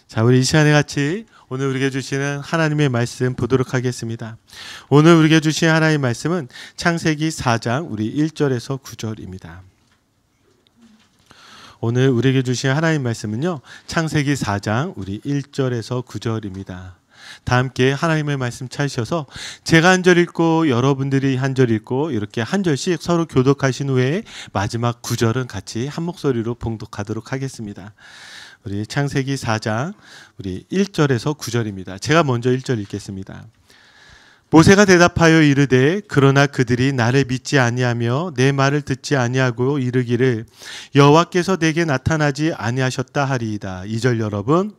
자, 우리 이 시간에 같이 오늘 우리에게 주시는 하나님의 말씀 보도록 하겠습니다. 오늘 우리에게 주신 하나님의 말씀은 창세기 4장 우리 1절에서 9절입니다. 오늘 우리에게 주신 하나님의 말씀은요, 창세기 4장 우리 1절에서 9절입니다. 다 함께 하나님의 말씀 찾으셔서 제가 한 절 읽고 여러분들이 한 절 읽고 이렇게 한 절씩 서로 교독하신 후에 마지막 9절은 같이 한 목소리로 봉독하도록 하겠습니다. 우리 창세기 4장 우리 1절에서 9절입니다. 제가 먼저 1절 읽겠습니다. 모세가 대답하여 이르되 그러나 그들이 나를 믿지 아니하며 내 말을 듣지 아니하고 이르기를 여호와께서 내게 나타나지 아니하셨다 하리이다. 2절 여러분.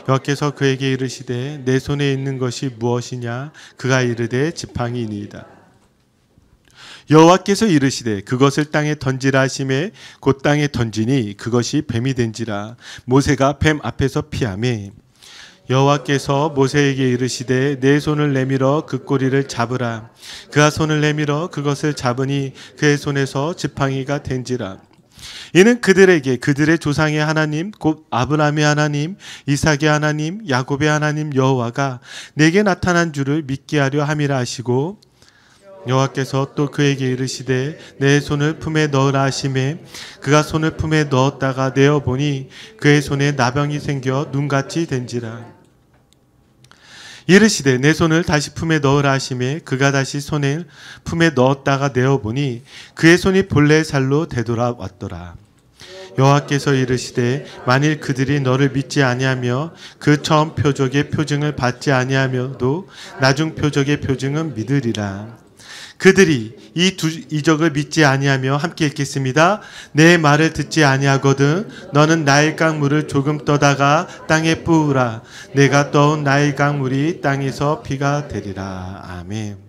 여호와께서 그에게 이르시되 내 손에 있는 것이 무엇이냐? 그가 이르되 지팡이니이다. 여호와께서 이르시되 그것을 땅에 던지라 하시매 곧 땅에 던지니 그것이 뱀이 된지라. 모세가 뱀 앞에서 피하매 여호와께서 모세에게 이르시되 내 손을 내밀어 그 꼬리를 잡으라. 그가 손을 내밀어 그것을 잡으니 그의 손에서 지팡이가 된지라. 이는 그들에게 그들의 조상의 하나님 곧 아브라함의 하나님 이삭의 하나님 야곱의 하나님 여호와가 내게 나타난 줄을 믿게 하려 함이라 하시고 여호와께서 또 그에게 이르시되 내 손을 품에 넣으라 하시매 그가 손을 품에 넣었다가 내어보니 그의 손에 나병이 생겨 눈같이 된지라. 이르시되 내 손을 다시 품에 넣으라 하시매 그가 다시 손을 품에 넣었다가 내어보니 그의 손이 본래 살로 되돌아왔더라. 여호와께서 이르시되 만일 그들이 너를 믿지 아니하며 그 처음 표적의 표징을 받지 아니하며도 나중 표적의 표징은 믿으리라. 그들이 이 두 이적을 믿지 아니하며 함께 읽겠습니다. 내 말을 듣지 아니하거든 너는 나일 강물을 조금 떠다가 땅에 뿌으라. 내가 떠온 나일 강물이 땅에서 피가 되리라. 아멘.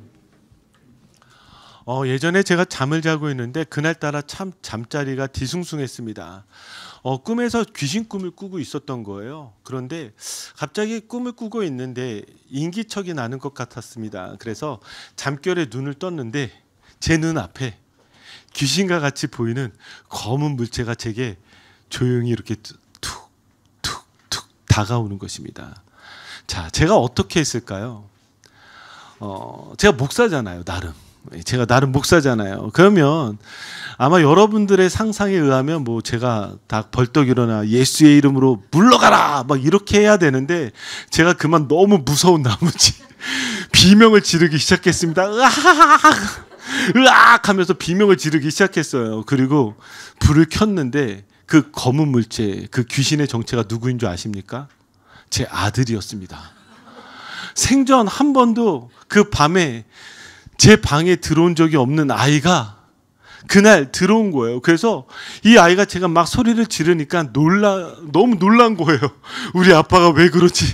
예전에 제가 잠을 자고 있는데 그날따라 참 잠자리가 뒤숭숭했습니다. 꿈에서 귀신 꿈을 꾸고 있었던 거예요. 그런데 갑자기 꿈을 꾸고 있는데 인기척이 나는 것 같았습니다. 그래서 잠결에 눈을 떴는데 제 눈앞에 귀신과 같이 보이는 검은 물체가 제게 조용히 이렇게 툭툭툭 다가오는 것입니다. 자, 제가 어떻게 했을까요? 제가 목사잖아요, 나름. 제가 나름 목사잖아요. 그러면 아마 여러분들의 상상에 의하면 뭐 제가 다 벌떡 일어나 예수의 이름으로 물러가라 막 이렇게 해야 되는데 제가 그만 너무 무서운 나머지 비명을 지르기 시작했습니다. 으악 하면서 비명을 지르기 시작했어요. 그리고 불을 켰는데 그 검은 물체, 그 귀신의 정체가 누구인 줄 아십니까? 제 아들이었습니다. 생전 한 번도 그 밤에 제 방에 들어온 적이 없는 아이가 그날 들어온 거예요. 그래서 이 아이가 제가 막 소리를 지르니까 너무 놀란 거예요. 우리 아빠가 왜 그러지?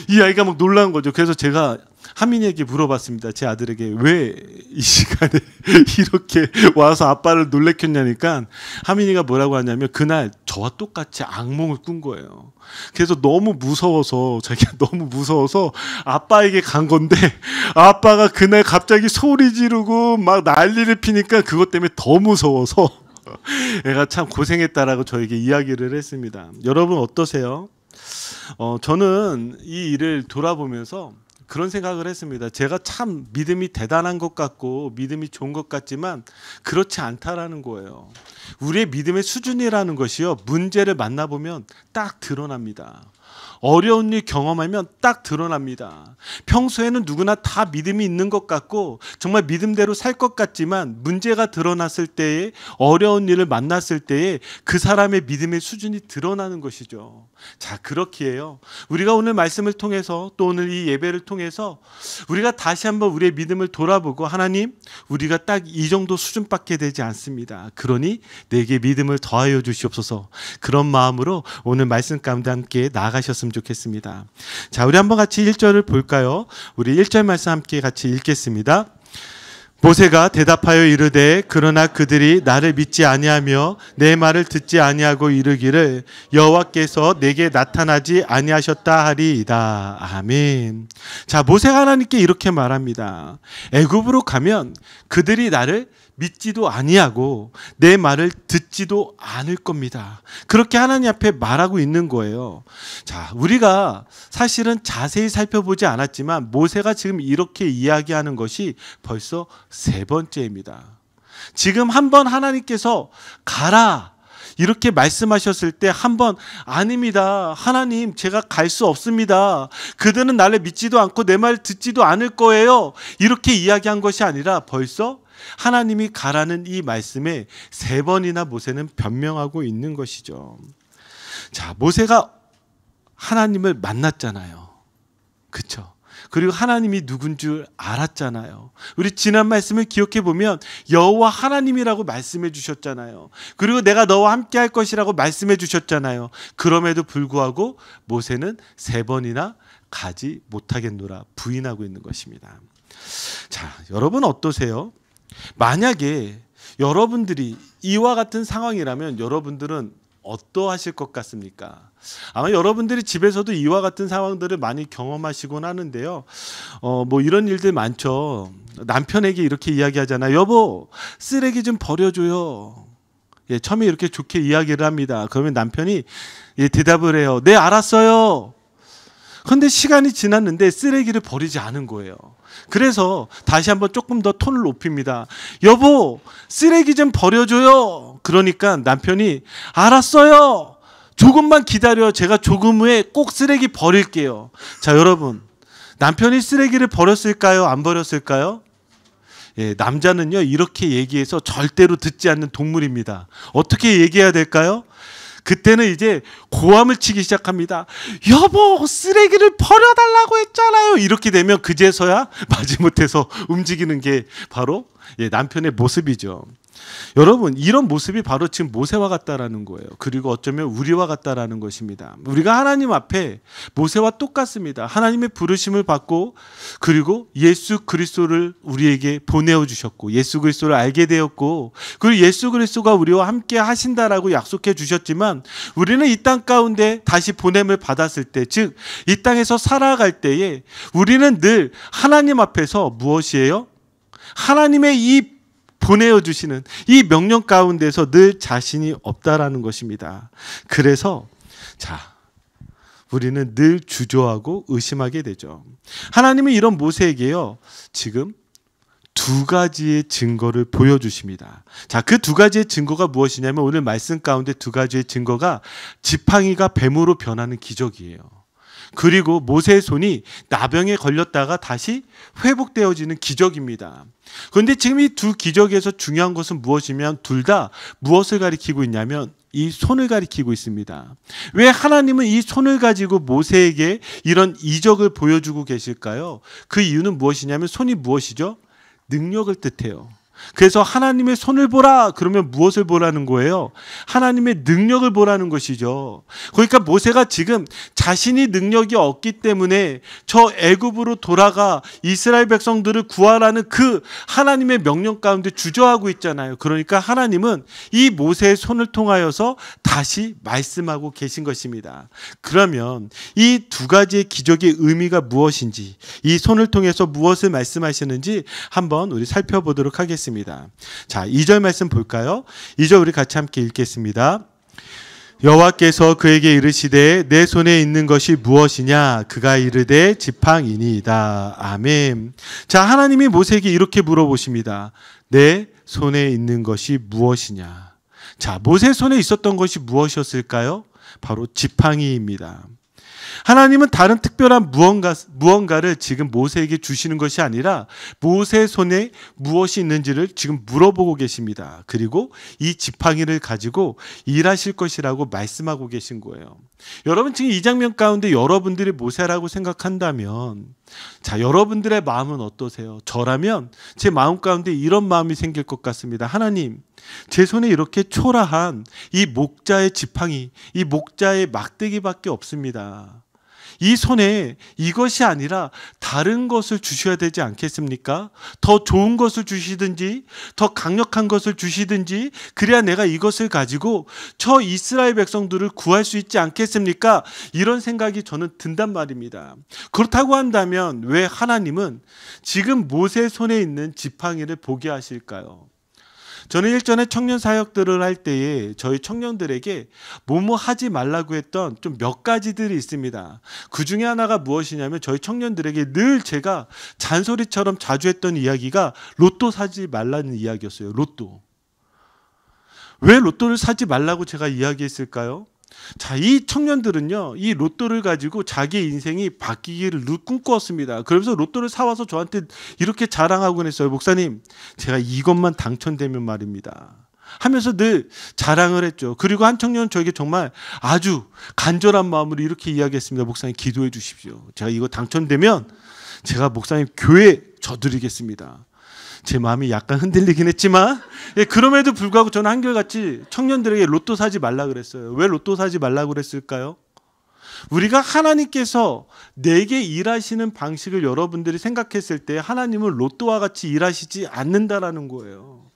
이 아이가 막 놀란 거죠. 그래서 제가 하민이에게 물어봤습니다. 제 아들에게 왜 이 시간에 이렇게 와서 아빠를 놀래켰냐니까 하민이가 뭐라고 하냐면 그날 저와 똑같이 악몽을 꾼 거예요. 그래서 너무 무서워서 자기가 너무 무서워서 아빠에게 간 건데 아빠가 그날 갑자기 소리 지르고 막 난리를 피니까 그것 때문에 더 무서워서 애가 참 고생했다라고 저에게 이야기를 했습니다. 여러분 어떠세요? 저는 이 일을 돌아보면서 그런 생각을 했습니다. 제가 참 믿음이 대단한 것 같고 믿음이 좋은 것 같지만 그렇지 않다라는 거예요. 우리의 믿음의 수준이라는 것이요, 문제를 만나보면 딱 드러납니다. 어려운 일 경험하면 딱 드러납니다. 평소에는 누구나 다 믿음이 있는 것 같고 정말 믿음대로 살 것 같지만 문제가 드러났을 때에, 어려운 일을 만났을 때에 그 사람의 믿음의 수준이 드러나는 것이죠. 자, 그렇기에요, 우리가 오늘 말씀을 통해서 또 오늘 이 예배를 통해서 우리가 다시 한번 우리의 믿음을 돌아보고 하나님, 우리가 딱 이 정도 수준밖에 되지 않습니다. 그러니 내게 믿음을 더하여 주시옵소서. 그런 마음으로 오늘 말씀 가운데 함께 나아가셨으면 좋겠습니다. 자, 우리 한번 같이 1절을 볼까요? 우리 1절 말씀 함께 같이 읽겠습니다. 모세가 대답하여 이르되 그러나 그들이 나를 믿지 아니하며 내 말을 듣지 아니하고 이르기를 여호와께서 내게 나타나지 아니하셨다 하리이다. 아멘. 자, 모세가 하나님께 이렇게 말합니다. 애굽으로 가면 그들이 나를 믿지도 아니하고 내 말을 듣지도 않을 겁니다. 그렇게 하나님 앞에 말하고 있는 거예요. 자, 우리가 사실은 자세히 살펴보지 않았지만 모세가 지금 이렇게 이야기하는 것이 벌써 세 번째입니다. 지금 한번 하나님께서 가라 이렇게 말씀하셨을 때 한 번 아닙니다. 하나님 제가 갈 수 없습니다. 그들은 나를 믿지도 않고 내 말 듣지도 않을 거예요. 이렇게 이야기한 것이 아니라 벌써 하나님이 가라는 이 말씀에 세 번이나 모세는 변명하고 있는 것이죠. 자, 모세가 하나님을 만났잖아요. 그렇죠? 그리고 하나님이 누군 줄 알았잖아요. 우리 지난 말씀을 기억해 보면 여호와 하나님이라고 말씀해 주셨잖아요. 그리고 내가 너와 함께 할 것이라고 말씀해 주셨잖아요. 그럼에도 불구하고 모세는 세 번이나 가지 못하겠노라 부인하고 있는 것입니다. 자, 여러분 어떠세요? 만약에 여러분들이 이와 같은 상황이라면 여러분들은 어떠하실 것 같습니까? 아마 여러분들이 집에서도 이와 같은 상황들을 많이 경험하시곤 하는데요. 뭐 이런 일들 많죠. 남편에게 이렇게 이야기하잖아요. 여보, 쓰레기 좀 버려줘요. 예, 처음에 이렇게 좋게 이야기를 합니다. 그러면 남편이 대답을 해요. 네, 알았어요. 그런데 시간이 지났는데 쓰레기를 버리지 않은 거예요. 그래서 다시 한번 조금 더 톤을 높입니다. 여보, 쓰레기 좀 버려줘요. 그러니까 남편이 알았어요. 조금만 기다려. 제가 조금 후에 꼭 쓰레기 버릴게요. 자, 여러분, 남편이 쓰레기를 버렸을까요? 안 버렸을까요? 예, 남자는요 이렇게 얘기해서 절대로 듣지 않는 동물입니다. 어떻게 얘기해야 될까요? 그때는 이제 고함을 치기 시작합니다. 여보, 쓰레기를 버려달라고 했잖아요. 이렇게 되면 그제서야 마지못해서 움직이는 게 바로 남편의 모습이죠. 여러분, 이런 모습이 바로 지금 모세와 같다라는 거예요. 그리고 어쩌면 우리와 같다라는 것입니다. 우리가 하나님 앞에 모세와 똑같습니다. 하나님의 부르심을 받고 그리고 예수 그리스도를 우리에게 보내어 주셨고 예수 그리스도를 알게 되었고 그리고 예수 그리스도가 우리와 함께 하신다라고 약속해 주셨지만 우리는 이 땅 가운데 다시 보냄을 받았을 때, 즉 이 땅에서 살아갈 때에 우리는 늘 하나님 앞에서 무엇이에요? 하나님의 이 보내어 주시는 이 명령 가운데서 늘 자신이 없다라는 것입니다. 그래서 자, 우리는 늘 주저하고 의심하게 되죠. 하나님은 이런 모세에게요 지금 두 가지의 증거를 보여주십니다. 자, 그 두 가지의 증거가 무엇이냐면 오늘 말씀 가운데 두 가지의 증거가 지팡이가 뱀으로 변하는 기적이에요. 그리고 모세의 손이 나병에 걸렸다가 다시 회복되어지는 기적입니다. 그런데 지금 이 두 기적에서 중요한 것은 무엇이면 둘 다 무엇을 가리키고 있냐면 이 손을 가리키고 있습니다. 왜 하나님은 이 손을 가지고 모세에게 이런 이적을 보여주고 계실까요? 그 이유는 무엇이냐면 손이 무엇이죠? 능력을 뜻해요. 그래서 하나님의 손을 보라 그러면 무엇을 보라는 거예요? 하나님의 능력을 보라는 것이죠. 그러니까 모세가 지금 자신이 능력이 없기 때문에 저 애굽으로 돌아가 이스라엘 백성들을 구하라는 그 하나님의 명령 가운데 주저하고 있잖아요. 그러니까 하나님은 이 모세의 손을 통하여서 다시 말씀하고 계신 것입니다. 그러면 이 두 가지의 기적의 의미가 무엇인지, 이 손을 통해서 무엇을 말씀하시는지 한번 우리 살펴보도록 하겠습니다. 자, 2절 말씀 볼까요? 2절 우리 같이 함께 읽겠습니다. 여호와께서 그에게 이르시되 내 손에 있는 것이 무엇이냐? 그가 이르되 지팡이니이다. 아멘. 자, 하나님이 모세에게 이렇게 물어보십니다. 내 손에 있는 것이 무엇이냐? 자, 모세 손에 있었던 것이 무엇이었을까요? 바로 지팡이입니다. 하나님은 다른 특별한 무언가를 지금 모세에게 주시는 것이 아니라 모세 손에 무엇이 있는지를 지금 물어보고 계십니다. 그리고 이 지팡이를 가지고 일하실 것이라고 말씀하고 계신 거예요. 여러분, 지금 이 장면 가운데 여러분들이 모세라고 생각한다면 자, 여러분들의 마음은 어떠세요? 저라면 제 마음 가운데 이런 마음이 생길 것 같습니다. 하나님, 제 손에 이렇게 초라한 이 목자의 지팡이, 이 목자의 막대기밖에 없습니다. 이 손에 이것이 아니라 다른 것을 주셔야 되지 않겠습니까? 더 좋은 것을 주시든지 더 강력한 것을 주시든지 그래야 내가 이것을 가지고 저 이스라엘 백성들을 구할 수 있지 않겠습니까? 이런 생각이 저는 든단 말입니다. 그렇다고 한다면 왜 하나님은 지금 모세 손에 있는 지팡이를 보게 하실까요? 저는 일전에 청년 사역들을 할 때에 저희 청년들에게 뭐뭐 하지 말라고 했던 좀 몇 가지들이 있습니다. 그 중에 하나가 무엇이냐면 저희 청년들에게 늘 제가 잔소리처럼 자주 했던 이야기가 로또 사지 말라는 이야기였어요. 로또. 왜 로또를 사지 말라고 제가 이야기했을까요? 자, 이 청년들은요, 이 로또를 가지고 자기 인생이 바뀌기를 늘 꿈꾸었습니다. 그러면서 로또를 사와서 저한테 이렇게 자랑하곤 했어요. 목사님, 제가 이것만 당첨되면 말입니다. 하면서 늘 자랑을 했죠. 그리고 한 청년은 저에게 정말 아주 간절한 마음으로 이렇게 이야기했습니다. 목사님, 기도해 주십시오. 제가 이거 당첨되면 제가 목사님 교회 져드리겠습니다. 제 마음이 약간 흔들리긴 했지만, 그럼에도 불구하고 저는 한결같이 청년들에게 로또 사지 말라 그랬어요. 왜 로또 사지 말라 그랬을까요? 우리가 하나님께서 내게 일하시는 방식을 여러분들이 생각했을 때 하나님은 로또와 같이 일하시지 않는다라는 거예요.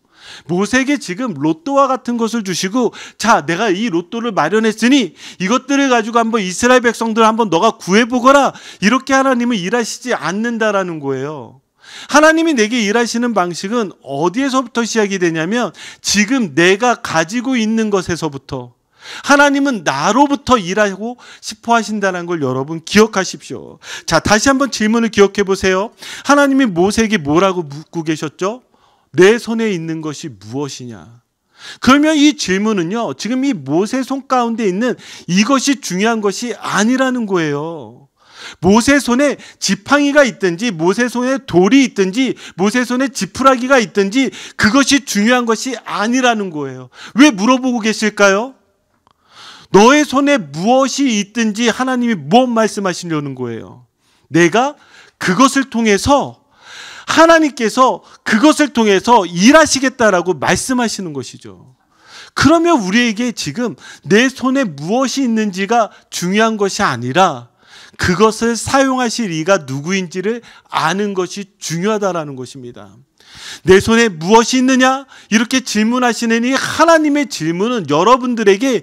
모세에게 지금 로또와 같은 것을 주시고, 자, 내가 이 로또를 마련했으니 이것들을 가지고 한번 이스라엘 백성들 한번 너가 구해보거라, 이렇게 하나님은 일하시지 않는다라는 거예요. 하나님이 내게 일하시는 방식은 어디에서부터 시작이 되냐면 지금 내가 가지고 있는 것에서부터, 하나님은 나로부터 일하고 싶어 하신다는 걸 여러분 기억하십시오. 자, 다시 한번 질문을 기억해 보세요. 하나님이 모세에게 뭐라고 묻고 계셨죠? 내 손에 있는 것이 무엇이냐? 그러면 이 질문은요, 지금 이 모세 손 가운데 있는 이것이 중요한 것이 아니라는 거예요. 모세 손에 지팡이가 있든지 모세 손에 돌이 있든지 모세 손에 지푸라기가 있든지 그것이 중요한 것이 아니라는 거예요. 왜 물어보고 계실까요? 너의 손에 무엇이 있든지 하나님이 무엇 말씀하시려는 거예요? 내가 그것을 통해서, 하나님께서 그것을 통해서 일하시겠다라고 말씀하시는 것이죠. 그러면 우리에게 지금 내 손에 무엇이 있는지가 중요한 것이 아니라 그것을 사용하실 이가 누구인지를 아는 것이 중요하다라는 것입니다. 내 손에 무엇이 있느냐? 이렇게 질문하시는 이 하나님의 질문은 여러분들에게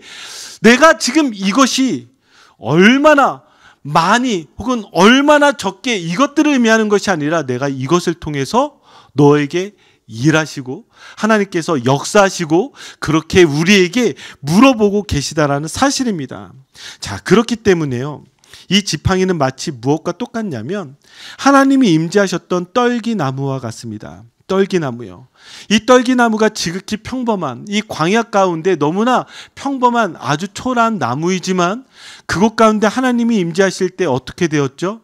내가 지금 이것이 얼마나 많이 혹은 얼마나 적게 이것들을 의미하는 것이 아니라 내가 이것을 통해서 너에게 일하시고 하나님께서 역사하시고 그렇게 우리에게 물어보고 계시다라는 사실입니다. 자, 그렇기 때문에요, 이 지팡이는 마치 무엇과 똑같냐면 하나님이 임재하셨던 떨기나무와 같습니다. 떨기나무요. 이 떨기나무가 지극히 평범한 이 광야 가운데 너무나 평범한 아주 초라한 나무이지만 그곳 가운데 하나님이 임재하실 때 어떻게 되었죠?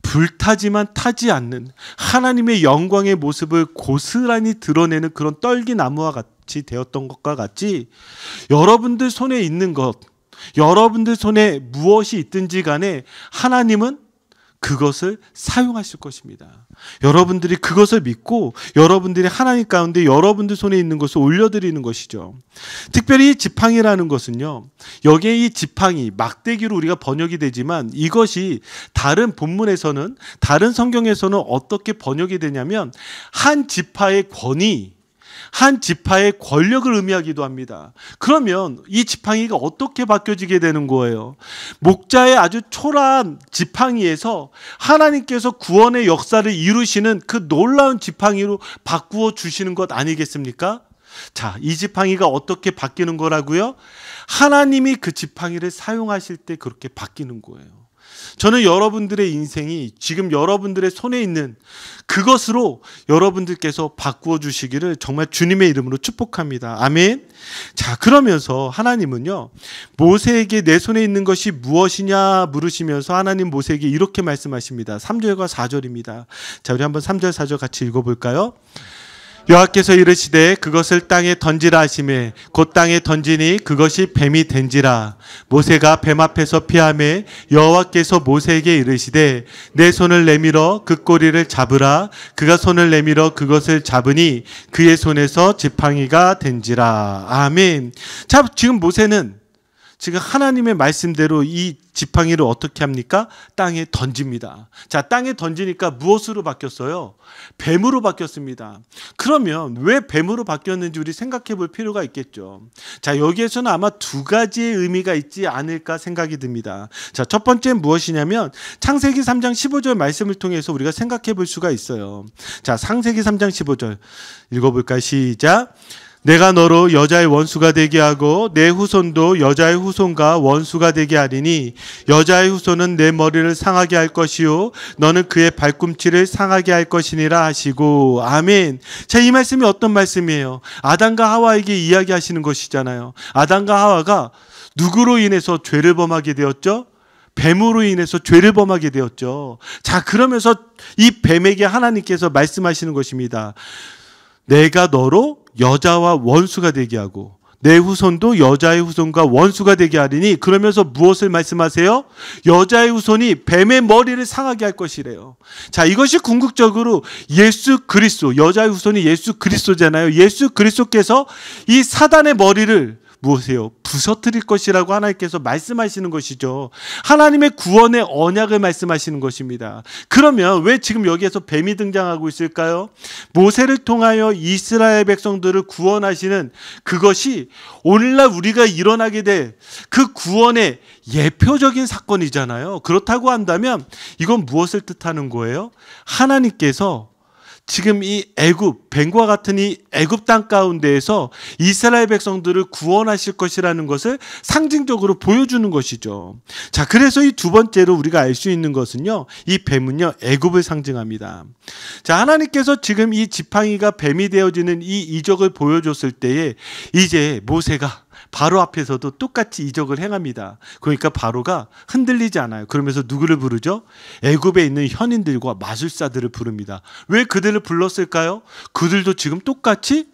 불타지만 타지 않는 하나님의 영광의 모습을 고스란히 드러내는 그런 떨기나무와 같이 되었던 것과 같이 여러분들 손에 있는 것, 여러분들 손에 무엇이 있든지 간에 하나님은 그것을 사용하실 것입니다. 여러분들이 그것을 믿고 여러분들이 하나님 가운데 여러분들 손에 있는 것을 올려드리는 것이죠. 특별히 이 지팡이라는 것은요, 여기에 이 지팡이, 막대기로 우리가 번역이 되지만 이것이 다른 본문에서는, 다른 성경에서는 어떻게 번역이 되냐면 한 지파의 권위, 한 지파의 권력을 의미하기도 합니다. 그러면 이 지팡이가 어떻게 바뀌어지게 되는 거예요? 목자의 아주 초라한 지팡이에서 하나님께서 구원의 역사를 이루시는 그 놀라운 지팡이로 바꾸어 주시는 것 아니겠습니까? 자, 이 지팡이가 어떻게 바뀌는 거라고요? 하나님이 그 지팡이를 사용하실 때 그렇게 바뀌는 거예요. 저는 여러분들의 인생이 지금 여러분들의 손에 있는 그것으로 여러분들께서 바꾸어 주시기를 정말 주님의 이름으로 축복합니다. 아멘. 자, 그러면서 하나님은요, 모세에게 내 손에 있는 것이 무엇이냐 물으시면서 하나님 모세에게 이렇게 말씀하십니다. 3절과 4절입니다. 자, 우리 한번 3절 4절 같이 읽어볼까요? 여호와께서 이르시되 그것을 땅에 던지라 하시매 곧 땅에 던지니 그것이 뱀이 된지라. 모세가 뱀 앞에서 피하매 여호와께서 모세에게 이르시되 내 손을 내밀어 그 꼬리를 잡으라. 그가 손을 내밀어 그것을 잡으니 그의 손에서 지팡이가 된지라. 아멘. 자, 지금 모세는 지금 하나님의 말씀대로 이 지팡이를 어떻게 합니까? 땅에 던집니다. 자, 땅에 던지니까 무엇으로 바뀌었어요? 뱀으로 바뀌었습니다. 그러면 왜 뱀으로 바뀌었는지 우리 생각해 볼 필요가 있겠죠. 자, 여기에서는 아마 두 가지의 의미가 있지 않을까 생각이 듭니다. 자, 첫 번째는 무엇이냐면 창세기 3장 15절 말씀을 통해서 우리가 생각해 볼 수가 있어요. 자, 창세기 3장 15절 읽어볼까요? 시작. 내가 너로 여자의 원수가 되게 하고 내 후손도 여자의 후손과 원수가 되게 하리니 여자의 후손은 내 머리를 상하게 할 것이요 너는 그의 발꿈치를 상하게 할 것이니라 하시고. 아멘. 자, 이 말씀이 어떤 말씀이에요? 아담과 하와에게 이야기하시는 것이잖아요. 아담과 하와가 누구로 인해서 죄를 범하게 되었죠? 뱀으로 인해서 죄를 범하게 되었죠. 자, 그러면서 이 뱀에게 하나님께서 말씀하시는 것입니다. 내가 너로 여자와 원수가 되게 하고 내 후손도 여자의 후손과 원수가 되게 하리니, 그러면서 무엇을 말씀하세요? 여자의 후손이 뱀의 머리를 상하게 할 것이래요. 자, 이것이 궁극적으로 예수 그리스도, 여자의 후손이 예수 그리스도잖아요. 예수 그리스도께서 이 사단의 머리를 무엇이에요? 부서뜨릴 것이라고 하나님께서 말씀하시는 것이죠. 하나님의 구원의 언약을 말씀하시는 것입니다. 그러면 왜 지금 여기에서 뱀이 등장하고 있을까요? 모세를 통하여 이스라엘 백성들을 구원하시는 그것이 오늘날 우리가 일어나게 될 그 구원의 예표적인 사건이잖아요. 그렇다고 한다면 이건 무엇을 뜻하는 거예요? 하나님께서 지금 이 애굽, 뱀과 같은 이 애굽 땅 가운데에서 이스라엘 백성들을 구원하실 것이라는 것을 상징적으로 보여주는 것이죠. 자, 그래서 이 두 번째로 우리가 알 수 있는 것은요, 이 뱀은요, 애굽을 상징합니다. 자, 하나님께서 지금 이 지팡이가 뱀이 되어지는 이 이적을 보여줬을 때에 이제 모세가 바로 앞에서도 똑같이 이적을 행합니다. 그러니까 바로가 흔들리지 않아요. 그러면서 누구를 부르죠? 애굽에 있는 현인들과 마술사들을 부릅니다. 왜 그들을 불렀을까요? 그들도 지금 똑같이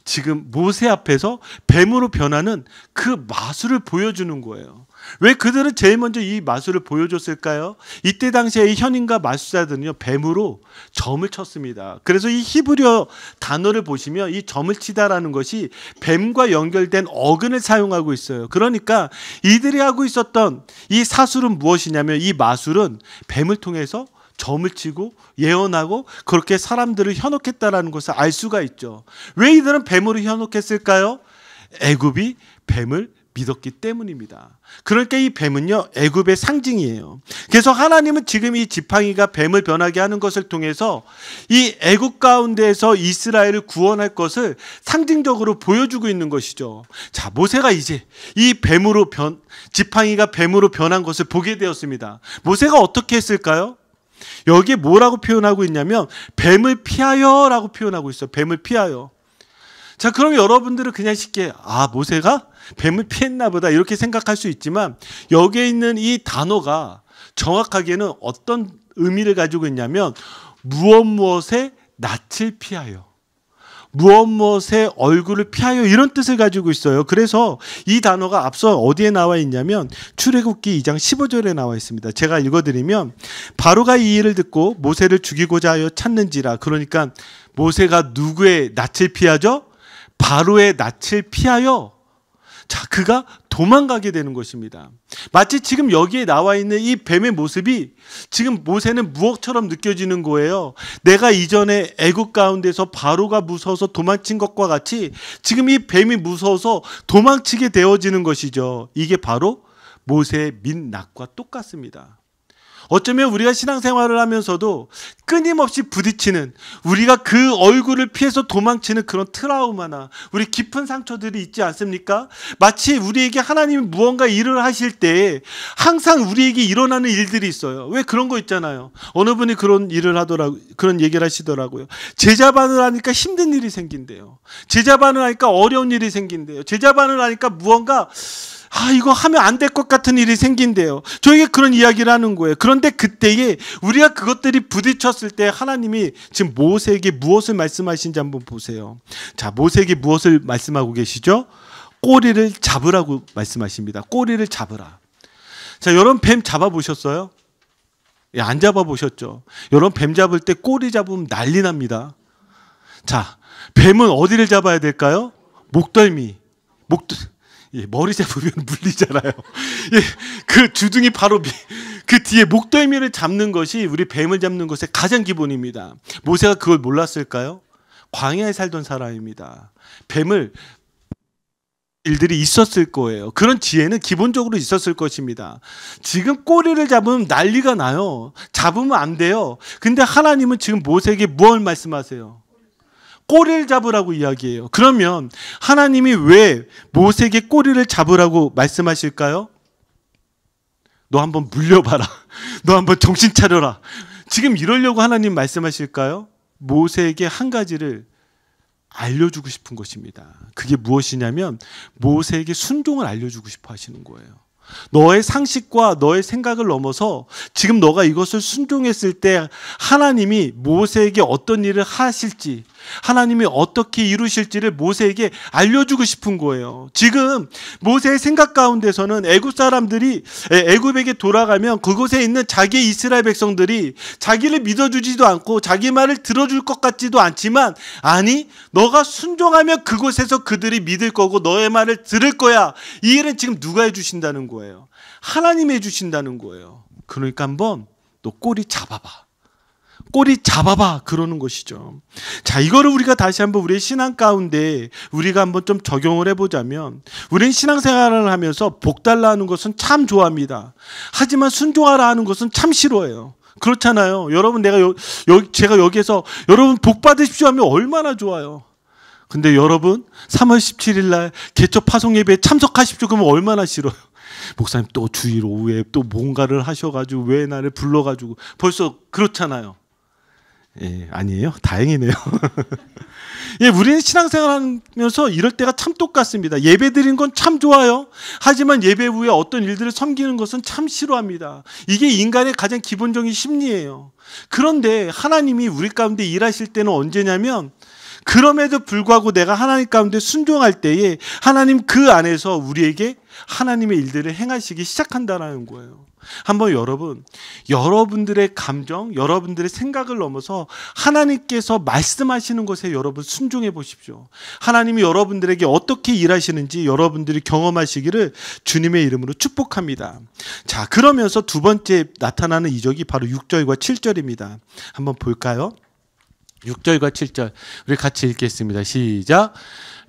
지금 모세 앞에서 뱀으로 변하는 그 마술을 보여주는 거예요. 왜 그들은 제일 먼저 이 마술을 보여줬을까요? 이때 당시에 이 현인과 마술사들은요, 뱀으로 점을 쳤습니다. 그래서 이 히브리어 단어를 보시면 이 점을 치다라는 것이 뱀과 연결된 어근을 사용하고 있어요. 그러니까 이들이 하고 있었던 이 사술은 무엇이냐면, 이 마술은 뱀을 통해서 점을 치고 예언하고 그렇게 사람들을 현혹했다라는 것을 알 수가 있죠. 왜 이들은 뱀으로 현혹했을까요? 애굽이 뱀을 믿었기 때문입니다. 그러니까 이 뱀은요, 애굽의 상징이에요. 그래서 하나님은 지금 이 지팡이가 뱀을 변하게 하는 것을 통해서 이 애굽 가운데에서 이스라엘을 구원할 것을 상징적으로 보여주고 있는 것이죠. 자, 모세가 이제 이 지팡이가 뱀으로 변한 것을 보게 되었습니다. 모세가 어떻게 했을까요? 여기에 뭐라고 표현하고 있냐면 뱀을 피하여라고 표현하고 있어요. 뱀을 피하여. 자, 그럼 여러분들은 그냥 쉽게 모세가 뱀을 피했나 보다 이렇게 생각할 수 있지만, 여기에 있는 이 단어가 정확하게는 어떤 의미를 가지고 있냐면 무엇에 낯을 피하여, 무엇에 얼굴을 피하여, 이런 뜻을 가지고 있어요. 그래서 이 단어가 앞서 어디에 나와 있냐면 출애굽기 2장 15절에 나와 있습니다. 제가 읽어드리면, 바로가 이 일을 듣고 모세를 죽이고자 하여 찾는지라. 그러니까 모세가 누구의 낯을 피하죠? 바로의 낯을 피하여, 자, 그가 도망가게 되는 것입니다. 마치 지금 여기에 나와 있는 이 뱀의 모습이 지금 모세는 무엇처럼 느껴지는 거예요. 내가 이전에 애굽 가운데서 바로가 무서워서 도망친 것과 같이 지금 이 뱀이 무서워서 도망치게 되어지는 것이죠. 이게 바로 모세의 민낯과 똑같습니다. 어쩌면 우리가 신앙생활을 하면서도 끊임없이 부딪히는, 우리가 그 얼굴을 피해서 도망치는 그런 트라우마나 우리 깊은 상처들이 있지 않습니까? 마치 우리에게 하나님이 무언가 일을 하실 때 항상 우리에게 일어나는 일들이 있어요. 왜 그런 거 있잖아요. 어느 분이 그런 얘기를 하시더라고요. 제자반을 하니까 힘든 일이 생긴대요. 제자반을 하니까 어려운 일이 생긴대요. 제자반을 하니까 무언가 이거 하면 안 될 것 같은 일이 생긴대요. 저에게 그런 이야기를 하는 거예요. 그런데 그때에 우리가 그것들이 부딪혔을 때 하나님이 지금 모세에게 무엇을 말씀하신지 한번 보세요. 자, 모세에게 무엇을 말씀하고 계시죠? 꼬리를 잡으라고 말씀하십니다. 꼬리를 잡으라. 자, 여러분 뱀 잡아보셨어요? 안 잡아보셨죠? 여러분 뱀 잡을 때 꼬리 잡으면 난리 납니다. 자, 뱀은 어디를 잡아야 될까요? 목덜미. 예, 머리 잡으면 물리잖아요. 예, 그 주둥이 바로 그 뒤에 목덜미를 잡는 것이 우리 뱀을 잡는 것의 가장 기본입니다. 모세가 그걸 몰랐을까요? 광야에 살던 사람입니다. 뱀을 일들이 있었을 거예요. 그런 지혜는 기본적으로 있었을 것입니다. 지금 꼬리를 잡으면 난리가 나요. 잡으면 안 돼요. 근데 하나님은 지금 모세에게 무엇을 말씀하세요? 꼬리를 잡으라고 이야기해요. 그러면 하나님이 왜 모세에게 꼬리를 잡으라고 말씀하실까요? 너 한번 물려봐라. 너 한번 정신 차려라. 지금 이러려고 하나님 말씀하실까요? 모세에게 한 가지를 알려주고 싶은 것입니다. 그게 무엇이냐면 모세에게 순종을 알려주고 싶어 하시는 거예요. 너의 상식과 너의 생각을 넘어서 지금 너가 이것을 순종했을 때 하나님이 모세에게 어떤 일을 하실지, 하나님이 어떻게 이루실지를 모세에게 알려주고 싶은 거예요. 지금 모세의 생각 가운데서는 애굽 사람들이 애굽에게 돌아가면 그곳에 있는 자기 이스라엘 백성들이 자기를 믿어주지도 않고 자기 말을 들어줄 것 같지도 않지만, 아니 너가 순종하면 그곳에서 그들이 믿을 거고 너의 말을 들을 거야. 이 일은 지금 누가 해주신다는 거예요? 하나님이 해주신다는 거예요. 그러니까 한번 너 꼬리 잡아봐. 꼬리 잡아봐. 그러는 것이죠. 자, 이거를 우리가 다시 한번 우리의 신앙 가운데 우리가 한번 좀 적용을 해보자면, 우리는 신앙생활을 하면서 복달라 하는 것은 참 좋아합니다. 하지만 순종하라 하는 것은 참 싫어해요. 그렇잖아요. 여러분, 제가 여기에서 여러분 복 받으십시오 하면 얼마나 좋아요. 근데 여러분 3월 17일 날 개척 파송 예배에 참석하십시오 그러면 얼마나 싫어요. 목사님 또 주일 오후에 또 뭔가를 하셔가지고 왜 나를 불러가지고, 벌써 그렇잖아요. 예, 아니에요? 다행이네요. 예, 우리는 신앙생활 하면서 이럴 때가 참 똑같습니다. 예배 드리는 건 참 좋아요. 하지만 예배 후에 어떤 일들을 섬기는 것은 참 싫어합니다. 이게 인간의 가장 기본적인 심리예요. 그런데 하나님이 우리 가운데 일하실 때는 언제냐면, 그럼에도 불구하고 내가 하나님 가운데 순종할 때에 하나님 그 안에서 우리에게 하나님의 일들을 행하시기 시작한다는 거예요. 한번 여러분들의 감정, 여러분들의 생각을 넘어서 하나님께서 말씀하시는 것에 여러분 순종해 보십시오. 하나님이 여러분들에게 어떻게 일하시는지 여러분들이 경험하시기를 주님의 이름으로 축복합니다. 자, 그러면서 두 번째 나타나는 이적이 바로 6절과 7절입니다. 한번 볼까요? 6절과 7절 우리 같이 읽겠습니다. 시작.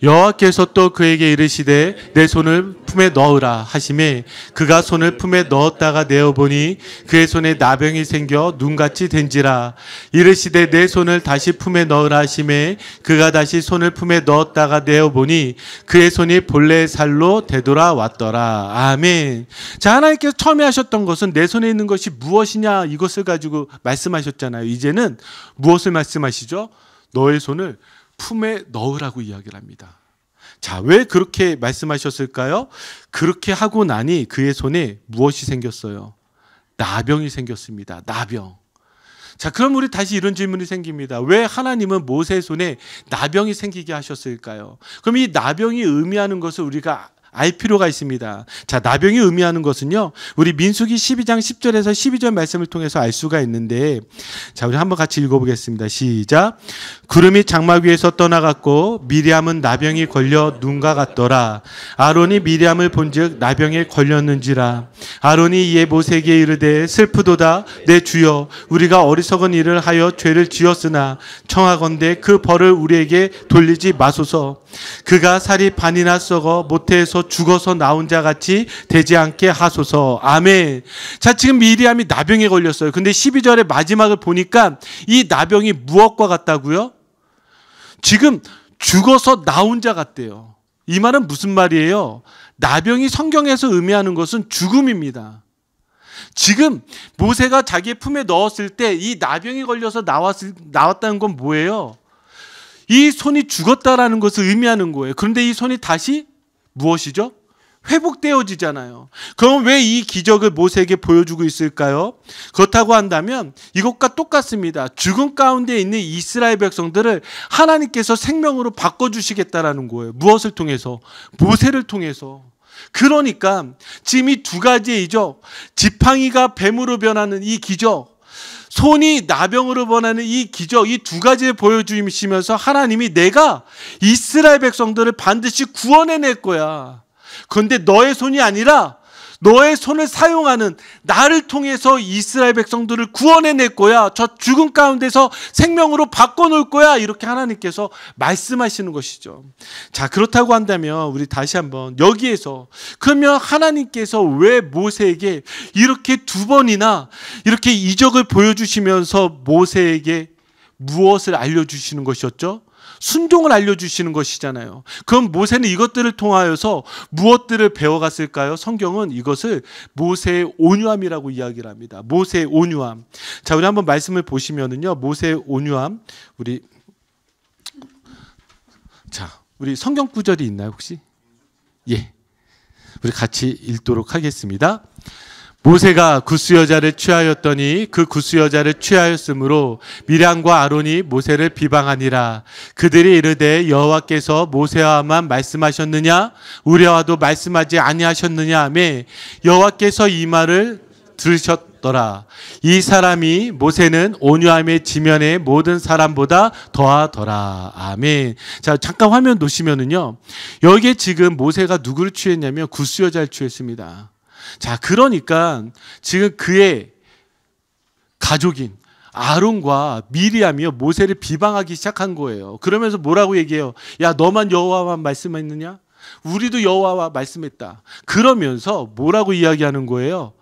여호와께서 또 그에게 이르시되 내 손을 품에 넣으라 하시매 그가 손을 품에 넣었다가 내어보니 그의 손에 나병이 생겨 눈같이 된지라. 이르시되 내 손을 다시 품에 넣으라 하시매 그가 다시 손을 품에 넣었다가 내어보니 그의 손이 본래 살로 되돌아왔더라. 아멘. 자, 하나님께서 처음에 하셨던 것은 내 손에 있는 것이 무엇이냐 이것을 가지고 말씀하셨잖아요. 이제는 무엇을 말씀하시죠? 너의 손을 품에 넣으라고 이야기를 합니다. 자, 왜 그렇게 말씀하셨을까요? 그렇게 하고 나니 그의 손에 무엇이 생겼어요? 나병이 생겼습니다. 나병. 자, 그럼 우리 다시 이런 질문이 생깁니다. 왜 하나님은 모세의 손에 나병이 생기게 하셨을까요? 그럼 이 나병이 의미하는 것을 우리가 알 필요가 있습니다. 자, 나병이 의미하는 것은요, 우리 민수기 12장 10절에서 12절 말씀을 통해서 알 수가 있는데, 자, 우리 한번 같이 읽어보겠습니다. 시작. 구름이 장막 위에서 떠나갔고 미리암은 나병이 걸려 눈과 같더라. 아론이 미리암을 본즉 나병에 걸렸는지라. 아론이 이에 모세에게 이르되 슬프도다 내 주여, 우리가 어리석은 일을 하여 죄를 지었으나 청하건대 그 벌을 우리에게 돌리지 마소서. 그가 살이 반이나 썩어 모태에서 죽어서 나온 자 같이 되지 않게 하소서. 아멘. 자, 지금 미리암이 나병에 걸렸어요. 근데 12절의 마지막을 보니까 이 나병이 무엇과 같다고요? 지금 죽어서 나온 자 같대요. 이 말은 무슨 말이에요? 나병이 성경에서 의미하는 것은 죽음입니다. 지금 모세가 자기의 품에 넣었을 때 이 나병이 걸려서 나왔다는 건 뭐예요? 이 손이 죽었다라는 것을 의미하는 거예요. 그런데 이 손이 다시 무엇이죠? 회복되어지잖아요. 그럼 왜 이 기적을 모세에게 보여주고 있을까요? 그렇다고 한다면 이것과 똑같습니다. 죽음 가운데 있는 이스라엘 백성들을 하나님께서 생명으로 바꿔주시겠다라는 거예요. 무엇을 통해서? 모세를 통해서. 그러니까 지금 이 두 가지의 이적, 지팡이가 뱀으로 변하는 이 기적, 손이 나병으로 변하는 이 기적, 이 두 가지를 보여주시면서 하나님이 내가 이스라엘 백성들을 반드시 구원해낼 거야. 그런데 너의 손이 아니라 너의 손을 사용하는 나를 통해서 이스라엘 백성들을 구원해낼 거야. 저 죽음 가운데서 생명으로 바꿔놓을 거야. 이렇게 하나님께서 말씀하시는 것이죠. 자, 그렇다고 한다면 우리 다시 한번 여기에서 그러면 하나님께서 왜 모세에게 이렇게 두 번이나 이렇게 이적을 보여주시면서 모세에게 무엇을 알려주시는 것이었죠? 순종을 알려주시는 것이잖아요. 그럼 모세는 이것들을 통하여서 무엇들을 배워갔을까요? 성경은 이것을 모세의 온유함이라고 이야기를 합니다. 모세의 온유함. 자, 우리 한번 말씀을 보시면은요, 모세의 온유함. 우리 성경 구절이 있나요, 혹시? 예. 우리 같이 읽도록 하겠습니다. 모세가 굿스 여자를 취하였더니 그 굿스 여자를 취하였으므로 미량과 아론이 모세를 비방하니라. 그들이 이르되 여호와께서 모세와만 말씀하셨느냐 우리와도 말씀하지 아니하셨느냐 하매 여호와께서 이 말을 들으셨더라. 이 사람이 모세는 온유함의 지면에 모든 사람보다 더하더라. 아멘. 자, 잠깐 화면 놓으시면은요, 여기에 지금 모세가 누구를 취했냐면 굿스 여자를 취했습니다. 자, 그러니까 지금 그의 가족인 아론과 미리암이요 모세를 비방하기 시작한 거예요. 그러면서 뭐라고 얘기해요? 야, 너만 여호와만 말씀했느냐? 우리도 여호와와 말씀했다. 그러면서 뭐라고 이야기하는 거예요?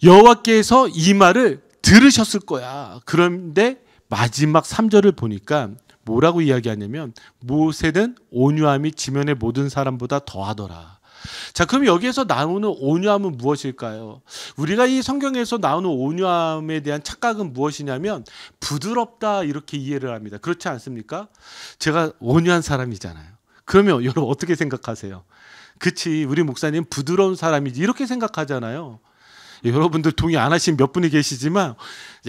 여호와께서 이 말을 들으셨을 거야. 그런데 마지막 3절을 보니까 뭐라고 이야기하냐면 모세는 온유함이 지면의 모든 사람보다 더하더라. 자, 그럼 여기에서 나오는 온유함은 무엇일까요? 우리가 이 성경에서 나오는 온유함에 대한 착각은 무엇이냐면 부드럽다 이렇게 이해를 합니다. 그렇지 않습니까? 제가 온유한 사람이잖아요. 그러면 여러분 어떻게 생각하세요? 그치, 우리 목사님 부드러운 사람이지 이렇게 생각하잖아요. 여러분들 동의 안 하신 몇 분이 계시지만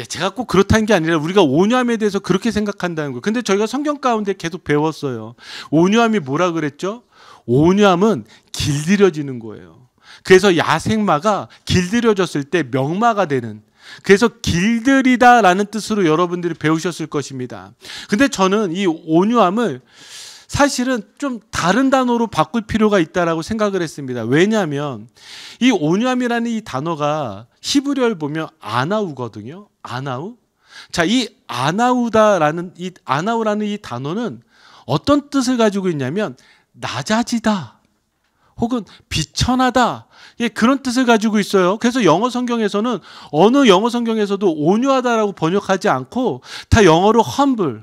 제가 꼭 그렇다는 게 아니라 우리가 온유함에 대해서 그렇게 생각한다는 거예요. 근데 저희가 성경 가운데 계속 배웠어요. 온유함이 뭐라 그랬죠? 온유함은 길들여지는 거예요. 그래서 야생마가 길들여졌을 때 명마가 되는, 그래서 길들이다라는 뜻으로 여러분들이 배우셨을 것입니다. 근데 저는 이 온유함을 사실은 좀 다른 단어로 바꿀 필요가 있다라고 생각을 했습니다. 왜냐하면 이 온유함이라는 이 단어가 히브리어를 보면 아나우거든요. 아나우. 자, 이 아나우라는 이 단어는 어떤 뜻을 가지고 있냐면 낮아지다 혹은 비천하다, 예, 그런 뜻을 가지고 있어요. 그래서 영어 성경에서는 어느 영어 성경에서도 온유하다라고 번역하지 않고 다 영어로 humble,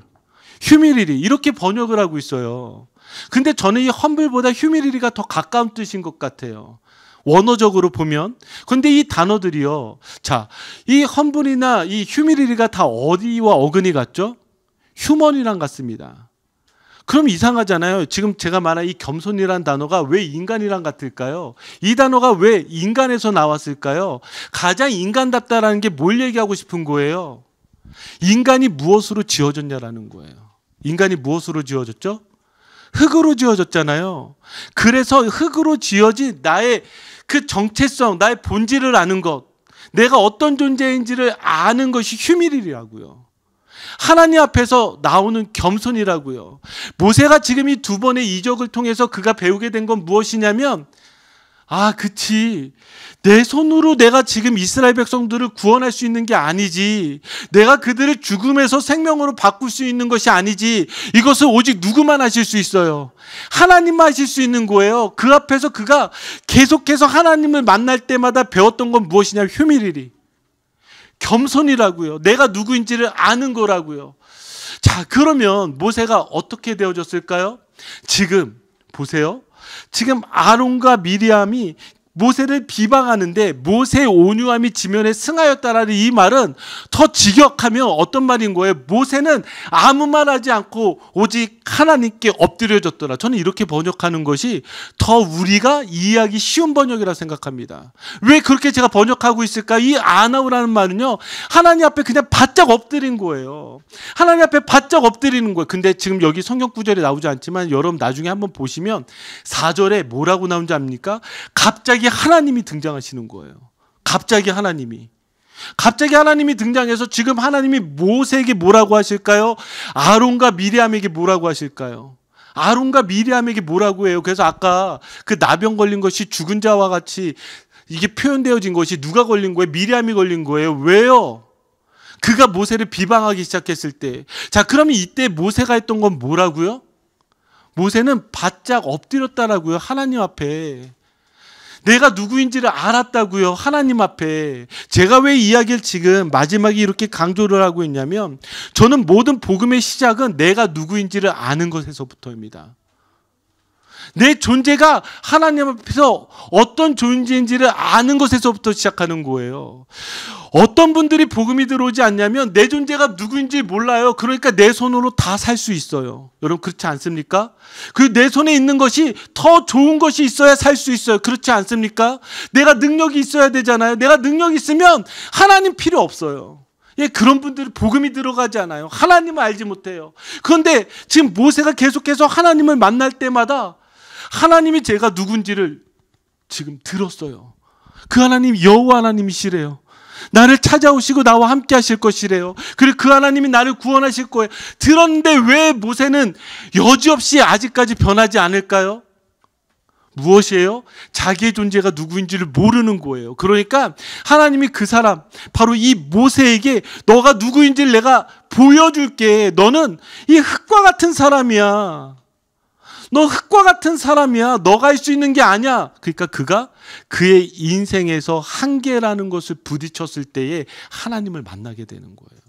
humility 이렇게 번역을 하고 있어요. 근데 저는 이 humble보다 humility가 더 가까운 뜻인 것 같아요, 원어적으로 보면. 근데 이 단어들이요, 자, 이 humble이나 이 humility가 다 어디와 어근이 같죠? 휴먼이랑 같습니다. 그럼 이상하잖아요. 지금 제가 말한 이 겸손이란 단어가 왜 인간이랑 같을까요? 이 단어가 왜 인간에서 나왔을까요? 가장 인간답다라는 게 뭘 얘기하고 싶은 거예요? 인간이 무엇으로 지어졌냐라는 거예요. 인간이 무엇으로 지어졌죠? 흙으로 지어졌잖아요. 그래서 흙으로 지어진 나의 그 정체성, 나의 본질을 아는 것, 내가 어떤 존재인지를 아는 것이 휴밀이라고요. 하나님 앞에서 나오는 겸손이라고요. 모세가 지금 이 두 번의 이적을 통해서 그가 배우게 된 건 무엇이냐면, 아, 그치, 내 손으로 내가 지금 이스라엘 백성들을 구원할 수 있는 게 아니지, 내가 그들을 죽음에서 생명으로 바꿀 수 있는 것이 아니지, 이것을 오직 누구만 하실 수 있어요? 하나님만 하실 수 있는 거예요. 그 앞에서 그가 계속해서 하나님을 만날 때마다 배웠던 건 무엇이냐면 휴밀이리, 겸손이라고요. 내가 누구인지를 아는 거라고요. 자, 그러면 모세가 어떻게 되어졌을까요? 지금 보세요. 지금 아론과 미리암이 모세를 비방하는데 모세의 온유함이 지면에 승하였다라는 이 말은 더 직역하면 어떤 말인 거예요? 모세는 아무 말 하지 않고 오직 하나님께 엎드려졌더라. 저는 이렇게 번역하는 것이 더 우리가 이해하기 쉬운 번역이라 생각합니다. 왜 그렇게 제가 번역하고 있을까? 이 아나우라는 말은요, 하나님 앞에 그냥 바짝 엎드린 거예요. 하나님 앞에 바짝 엎드리는 거예요. 근데 지금 여기 성경 구절이 나오지 않지만 여러분 나중에 한번 보시면 4절에 뭐라고 나오는지 압니까? 갑자기 하나님이 등장하시는 거예요. 갑자기 하나님이 등장해서 지금 하나님이 모세에게 뭐라고 하실까요? 아론과 미리암에게 뭐라고 하실까요? 아론과 미리암에게 뭐라고 해요? 그래서 아까 그 나병 걸린 것이 죽은 자와 같이 이게 표현되어진 것이 누가 걸린 거예요? 미리암이 걸린 거예요. 왜요? 그가 모세를 비방하기 시작했을 때. 자, 그러면 이때 모세가 했던 건 뭐라고요? 모세는 바짝 엎드렸다라고요. 하나님 앞에. 내가 누구인지를 알았다고요. 하나님 앞에. 제가 왜 이야기를 지금 마지막에 이렇게 강조를 하고 있냐면, 저는 모든 복음의 시작은 내가 누구인지를 아는 것에서부터입니다. 내 존재가 하나님 앞에서 어떤 존재인지를 아는 것에서부터 시작하는 거예요. 어떤 분들이 복음이 들어오지 않냐면 내 존재가 누구인지 몰라요. 그러니까 내 손으로 다 살 수 있어요. 여러분 그렇지 않습니까? 그 내 손에 있는 것이 더 좋은 것이 있어야 살 수 있어요. 그렇지 않습니까? 내가 능력이 있어야 되잖아요. 내가 능력이 있으면 하나님 필요 없어요. 예, 그런 분들이 복음이 들어가지 않아요. 하나님을 알지 못해요. 그런데 지금 모세가 계속해서 하나님을 만날 때마다 하나님이 제가 누군지를 지금 들었어요. 그 하나님 여호와 하나님이시래요. 나를 찾아오시고 나와 함께 하실 것이래요. 그리고 그 하나님이 나를 구원하실 거예요. 들었는데 왜 모세는 여지없이 아직까지 변하지 않을까요? 무엇이에요? 자기의 존재가 누구인지를 모르는 거예요. 그러니까 하나님이 그 사람, 바로 이 모세에게 너가 누구인지를 내가 보여줄게. 너는 이 흙과 같은 사람이야. 너 흙과 같은 사람이야. 너가 할 수 있는 게 아니야. 그러니까 그가 그의 인생에서 한계라는 것을 부딪혔을 때에 하나님을 만나게 되는 거예요.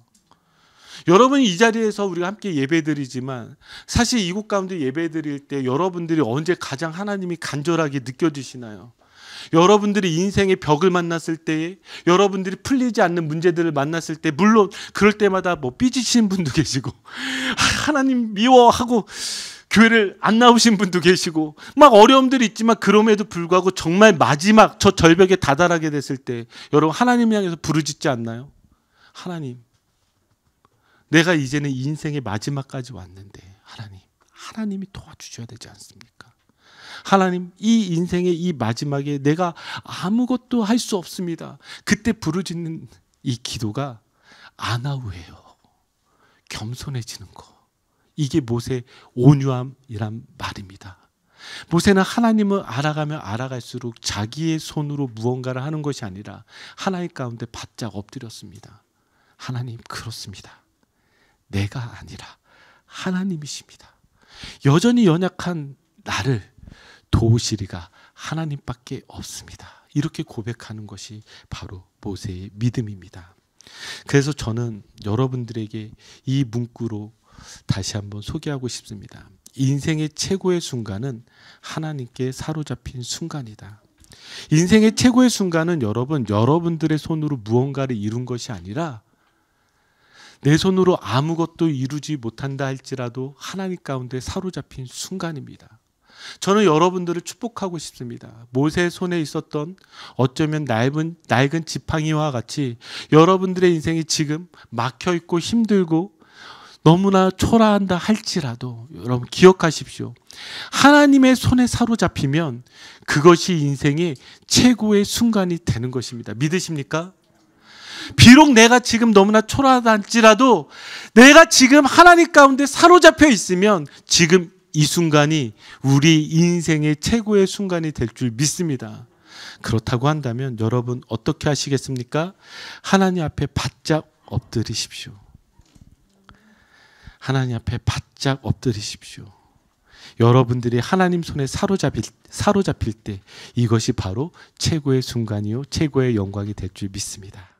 여러분 이 자리에서 우리가 함께 예배드리지만 사실 이곳 가운데 예배드릴 때 여러분들이 언제 가장 하나님이 간절하게 느껴지시나요? 여러분들이 인생의 벽을 만났을 때에, 여러분들이 풀리지 않는 문제들을 만났을 때, 물론 그럴 때마다 뭐 삐지시는 분도 계시고 하나님 미워하고 교회를 안 나오신 분도 계시고 막 어려움들이 있지만 그럼에도 불구하고 정말 마지막 저 절벽에 다다르게 됐을 때 여러분 하나님 향해서 부르짖지 않나요? 하나님, 내가 이제는 인생의 마지막까지 왔는데 하나님이 도와주셔야 되지 않습니까? 하나님, 이 인생의 이 마지막에 내가 아무것도 할 수 없습니다. 그때 부르짖는 이 기도가 아나우예요. 겸손해지는 거. 이게 모세의 온유함이란 말입니다. 모세는 하나님을 알아가면 알아갈수록 자기의 손으로 무언가를 하는 것이 아니라 하나님 가운데 바짝 엎드렸습니다. 하나님, 그렇습니다. 내가 아니라 하나님이십니다. 여전히 연약한 나를 도우시리가 하나님밖에 없습니다. 이렇게 고백하는 것이 바로 모세의 믿음입니다. 그래서 저는 여러분들에게 이 문구로 다시 한번 소개하고 싶습니다. 인생의 최고의 순간은 하나님께 사로잡힌 순간이다. 인생의 최고의 순간은 여러분들의 손으로 무언가를 이룬 것이 아니라 내 손으로 아무것도 이루지 못한다 할지라도 하나님 가운데 사로잡힌 순간입니다. 저는 여러분들을 축복하고 싶습니다. 모세의 손에 있었던 어쩌면 낡은 지팡이와 같이 여러분들의 인생이 지금 막혀있고 힘들고 너무나 초라한다 할지라도 여러분 기억하십시오. 하나님의 손에 사로잡히면 그것이 인생의 최고의 순간이 되는 것입니다. 믿으십니까? 비록 내가 지금 너무나 초라하다 할지라도 내가 지금 하나님 가운데 사로잡혀 있으면 지금 이 순간이 우리 인생의 최고의 순간이 될 줄 믿습니다. 그렇다고 한다면 여러분 어떻게 하시겠습니까? 하나님 앞에 바짝 엎드리십시오. 하나님 앞에 바짝 엎드리십시오. 여러분들이 하나님 손에 사로잡힐 때 이것이 바로 최고의 순간이요 최고의 영광이 될 줄 믿습니다.